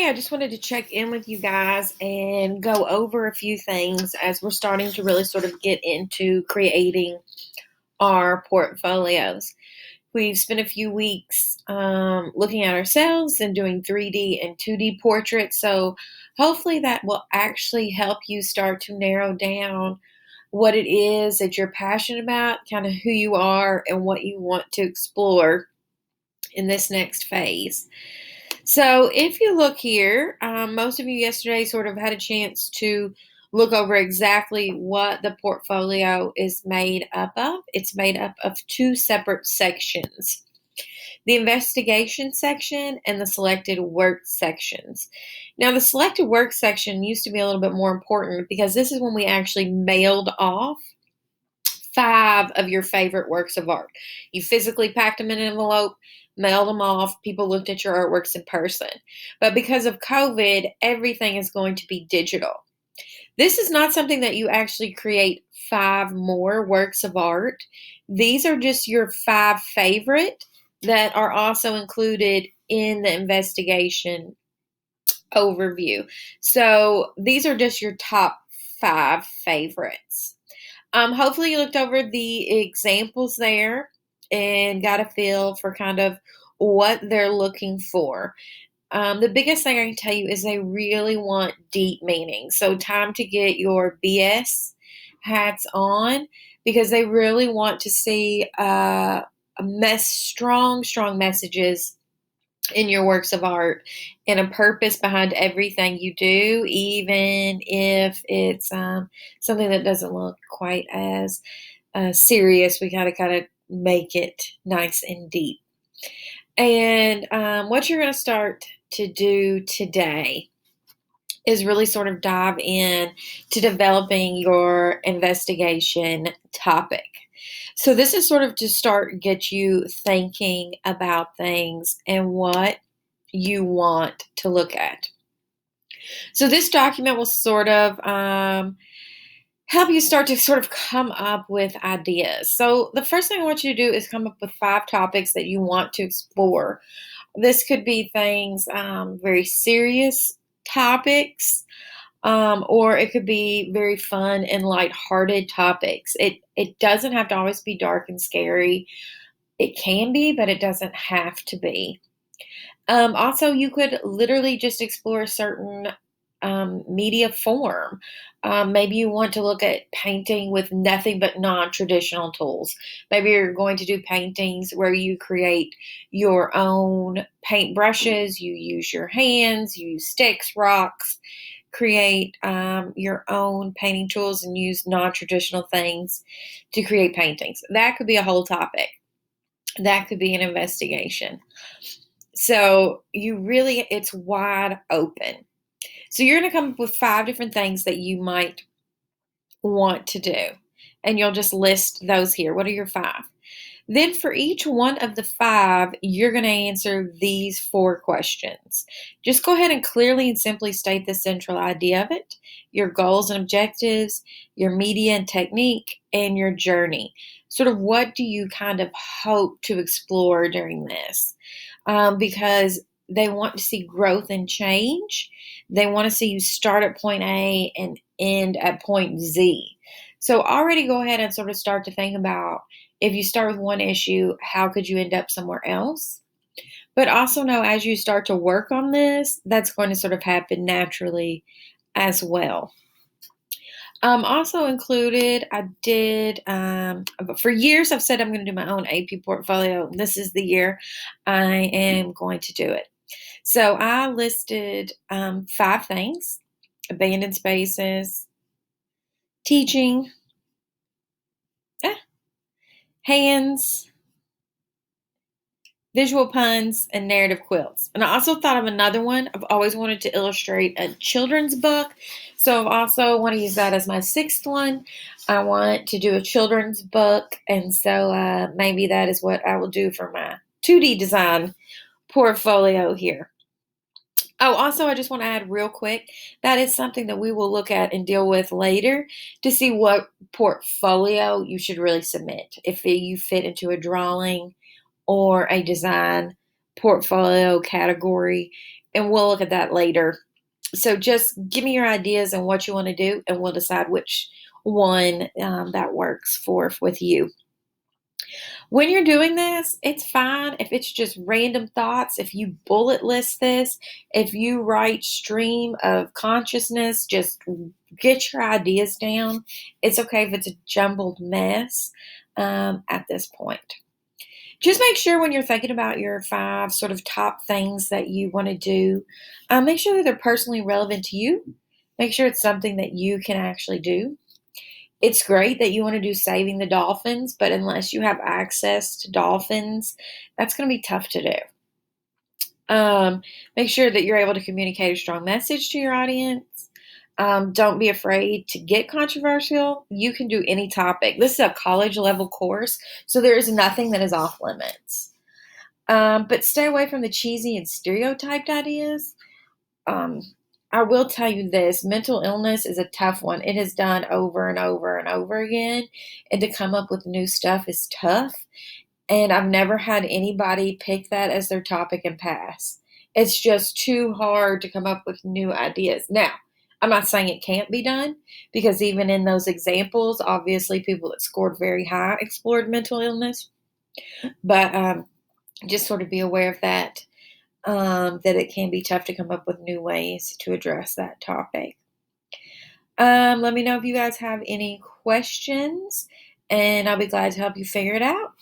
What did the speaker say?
Hey, I just wanted to check in with you guys and go over a few things as we're starting to really sort of get into creating our portfolios. We've spent a few weeks looking at ourselves and doing 3D and 2D portraits. So hopefully that will actually help you start to narrow down what it is that you're passionate about, kind of who you are, and what you want to explore in this next phase. So, if you look here, most of you yesterday sort of had a chance to look over exactly what the portfolio is made up of. It's made up of two separate sections: the investigation section and the selected work sections. Now, the selected work section used to be a little bit more important because this is when we actually mailed off five of your favorite works of art. You physically packed them in an envelope, mailed them off. People looked at your artworks in person. But because of COVID, everything is going to be digital. This is not something that you actually create five more works of art. These are just your five favorite that are also included in the investigation overview. So these are just your top five favorites. Hopefully you looked over the examples there and got a feel for kind of what they're looking for. The biggest thing I can tell you is they really want deep meaning. So time to get your BS hats on because they really want to see strong messages in your works of art and a purpose behind everything you do, even if it's something that doesn't look quite as serious. We gotta kind of make it nice and deep. And what you're going to start to do today is really sort of dive in to developing your investigation topic. So this is sort of to start get you thinking about things and what you want to look at. So this document will sort of help you start to sort of come up with ideas. So the first thing I want you to do is come up with five topics that you want to explore. This could be things, very serious topics, or it could be very fun and lighthearted topics. It doesn't have to always be dark and scary. It can be, but it doesn't have to be. Also, you could literally just explore a certain media form. Maybe you want to look at painting with nothing but non traditional tools. Maybe you're going to do paintings where you create your own paint brushes, you use your hands, you use sticks, rocks, create your own painting tools and use non traditional things to create paintings. That could be a whole topic, that could be an investigation. So it's wide open. So you're going to come up with five different things that you might want to do. And you'll just list those here. What are your five? Then for each one of the five, you're going to answer these four questions. Just go ahead and clearly and simply state the central idea of it, your goals and objectives, your media and technique, and your journey. Sort of what do you kind of hope to explore during this? Because they want to see growth and change. They want to see you start at point A and end at point Z. So already go ahead and sort of start to think about, if you start with one issue, how could you end up somewhere else? But also know as you start to work on this, that's going to sort of happen naturally as well. Also included, I did, for years I've said I'm going to do my own AP portfolio. This is the year I am going to do it. So I listed five things: abandoned spaces, teaching, hands, visual puns, and narrative quilts. And I also thought of another one. I've always wanted to illustrate a children's book. So I also want to use that as my sixth one. I want to do a children's book. And so maybe that is what I will do for my 2D design portfolio here. Oh, also, I just want to add real quick, that is something that we will look at and deal with later to see what portfolio you should really submit. If you fit into a drawing or a design portfolio category, and we'll look at that later. So just give me your ideas and what you want to do, and we'll decide which one that works for with you. When you're doing this, it's fine if it's just random thoughts. If you bullet list this, if you write stream of consciousness, just get your ideas down. It's okay if it's a jumbled mess at this point. Just make sure when you're thinking about your 5 sort of top things that you want to do, make sure that they're personally relevant to you. Make sure it's something that you can actually do. It's great that you want to do saving the dolphins, but unless you have access to dolphins, that's going to be tough to do. Make sure that you're able to communicate a strong message to your audience. Don't be afraid to get controversial. You can do any topic. This is a college level course, so there is nothing that is off limits. But stay away from the cheesy and stereotyped ideas. I will tell you this, mental illness is a tough one. It is done over and over and over again, and to come up with new stuff is tough. And I've never had anybody pick that as their topic and pass. It's just too hard to come up with new ideas. Now, I'm not saying it can't be done, because even in those examples, obviously people that scored very high explored mental illness. But just sort of be aware of that, that it can be tough to come up with new ways to address that topic. Let me know if you guys have any questions, and I'll be glad to help you figure it out.